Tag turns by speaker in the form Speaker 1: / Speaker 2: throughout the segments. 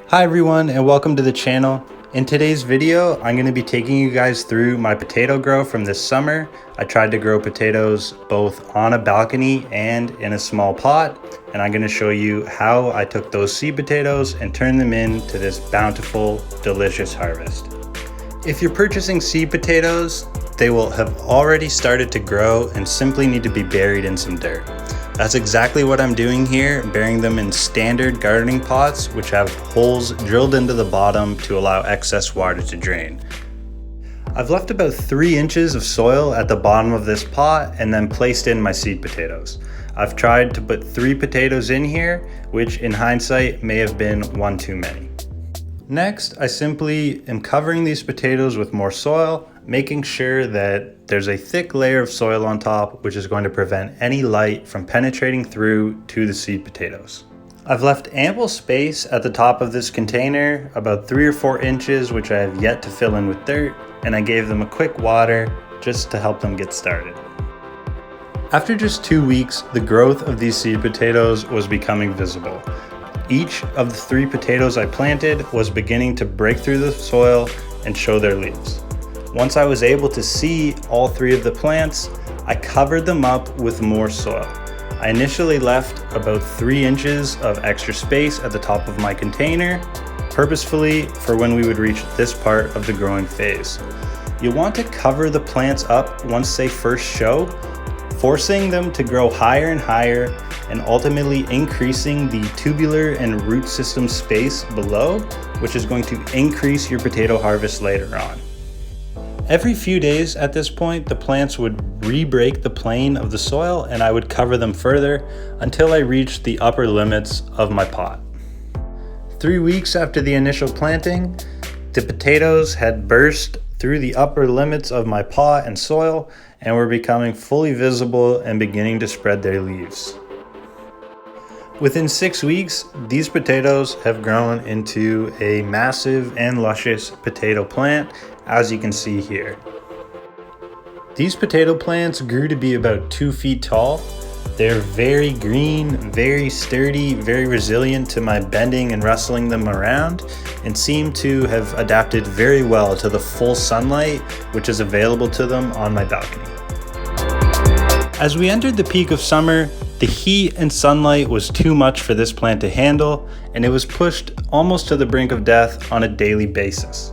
Speaker 1: Hi everyone and welcome to the channel. In today's video, I'm going to be taking you guys through my potato grow from this summer. I tried to grow potatoes both on a balcony and in a small pot, and I'm going to show you how I took those seed potatoes and turned them into this bountiful, delicious harvest. If you're purchasing seed potatoes, they will have already started to grow and simply need to be buried in some dirt. That's exactly what I'm doing here, burying them in standard gardening pots, which have holes drilled into the bottom to allow excess water to drain. I've left about 3 inches of soil at the bottom of this pot and then placed in my seed potatoes. I've tried to put 3 potatoes in here, which in hindsight may have been 1 too many. Next, I simply am covering these potatoes with more soil, making sure that there's a thick layer of soil on top, which is going to prevent any light from penetrating through to the seed potatoes. I've left ample space at the top of this container, about 3 or 4 inches, which I have yet to fill in with dirt, and I gave them a quick water just to help them get started. After just 2 weeks, the growth of these seed potatoes was becoming visible. Each of the 3 potatoes I planted was beginning to break through the soil and show their leaves. Once I was able to see all 3 of the plants, I covered them up with more soil. I initially left about 3 inches of extra space at the top of my container, purposefully for when we would reach this part of the growing phase. You'll want to cover the plants up once they first show, forcing them to grow higher and higher, and ultimately increasing the tubular and root system space below, which is going to increase your potato harvest later on. Every few days at this point, the plants would re-break the plane of the soil and I would cover them further until I reached the upper limits of my pot. 3 weeks after the initial planting, the potatoes had burst through the upper limits of my pot and soil and were becoming fully visible and beginning to spread their leaves. Within 6 weeks, these potatoes have grown into a massive and luscious potato plant, as you can see here. These potato plants grew to be about 2 feet tall. They're very green, very sturdy, very resilient to my bending and rustling them around, and seem to have adapted very well to the full sunlight which is available to them on my balcony. As we entered the peak of summer, the heat and sunlight was too much for this plant to handle, and it was pushed almost to the brink of death on a daily basis.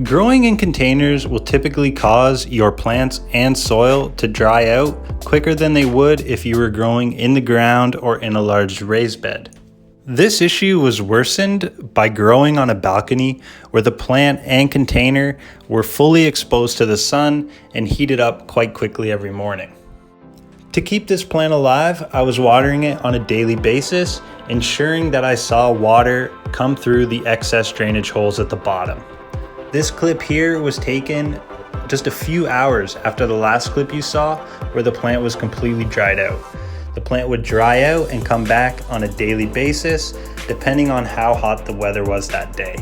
Speaker 1: Growing in containers will typically cause your plants and soil to dry out quicker than they would if you were growing in the ground or in a large raised bed. This issue was worsened by growing on a balcony where the plant and container were fully exposed to the sun and heated up quite quickly every morning. To keep this plant alive, I was watering it on a daily basis, ensuring that I saw water come through the excess drainage holes at the bottom. This clip here was taken just a few hours after the last clip you saw, where the plant was completely dried out. The plant would dry out and come back on a daily basis, depending on how hot the weather was that day.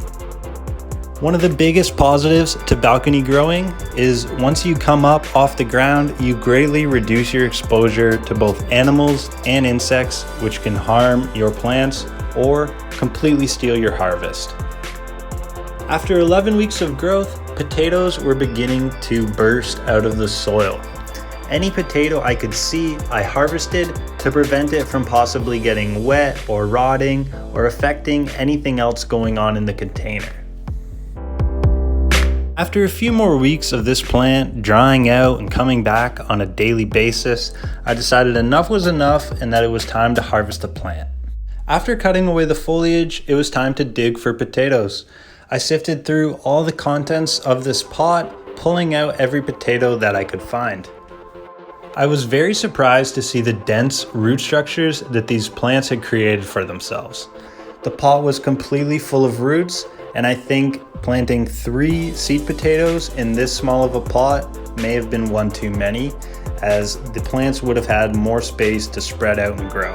Speaker 1: One of the biggest positives to balcony growing is once you come up off the ground, you greatly reduce your exposure to both animals and insects, which can harm your plants or completely steal your harvest. After 11 weeks of growth, potatoes were beginning to burst out of the soil. Any potato I could see, I harvested to prevent it from possibly getting wet or rotting or affecting anything else going on in the container. After a few more weeks of this plant drying out and coming back on a daily basis, I decided enough was enough and that it was time to harvest the plant. After cutting away the foliage, it was time to dig for potatoes. I sifted through all the contents of this pot, pulling out every potato that I could find. I was very surprised to see the dense root structures that these plants had created for themselves. The pot was completely full of roots, and I think planting 3 seed potatoes in this small of a pot may have been 1 too many, as the plants would have had more space to spread out and grow.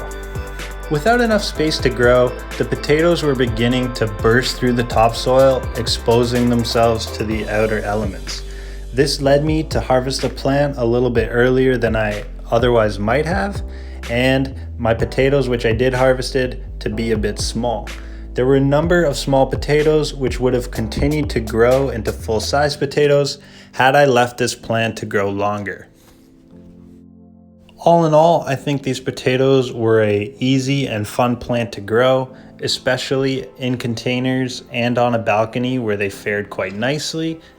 Speaker 1: Without enough space to grow, the potatoes were beginning to burst through the topsoil, exposing themselves to the outer elements. This led me to harvest the plant a little bit earlier than I otherwise might have, and my potatoes, which I did harvested, to be a bit small. There were a number of small potatoes which would have continued to grow into full-size potatoes had I left this plant to grow longer. All in all, I think these potatoes were an easy and fun plant to grow, especially in containers and on a balcony where they fared quite nicely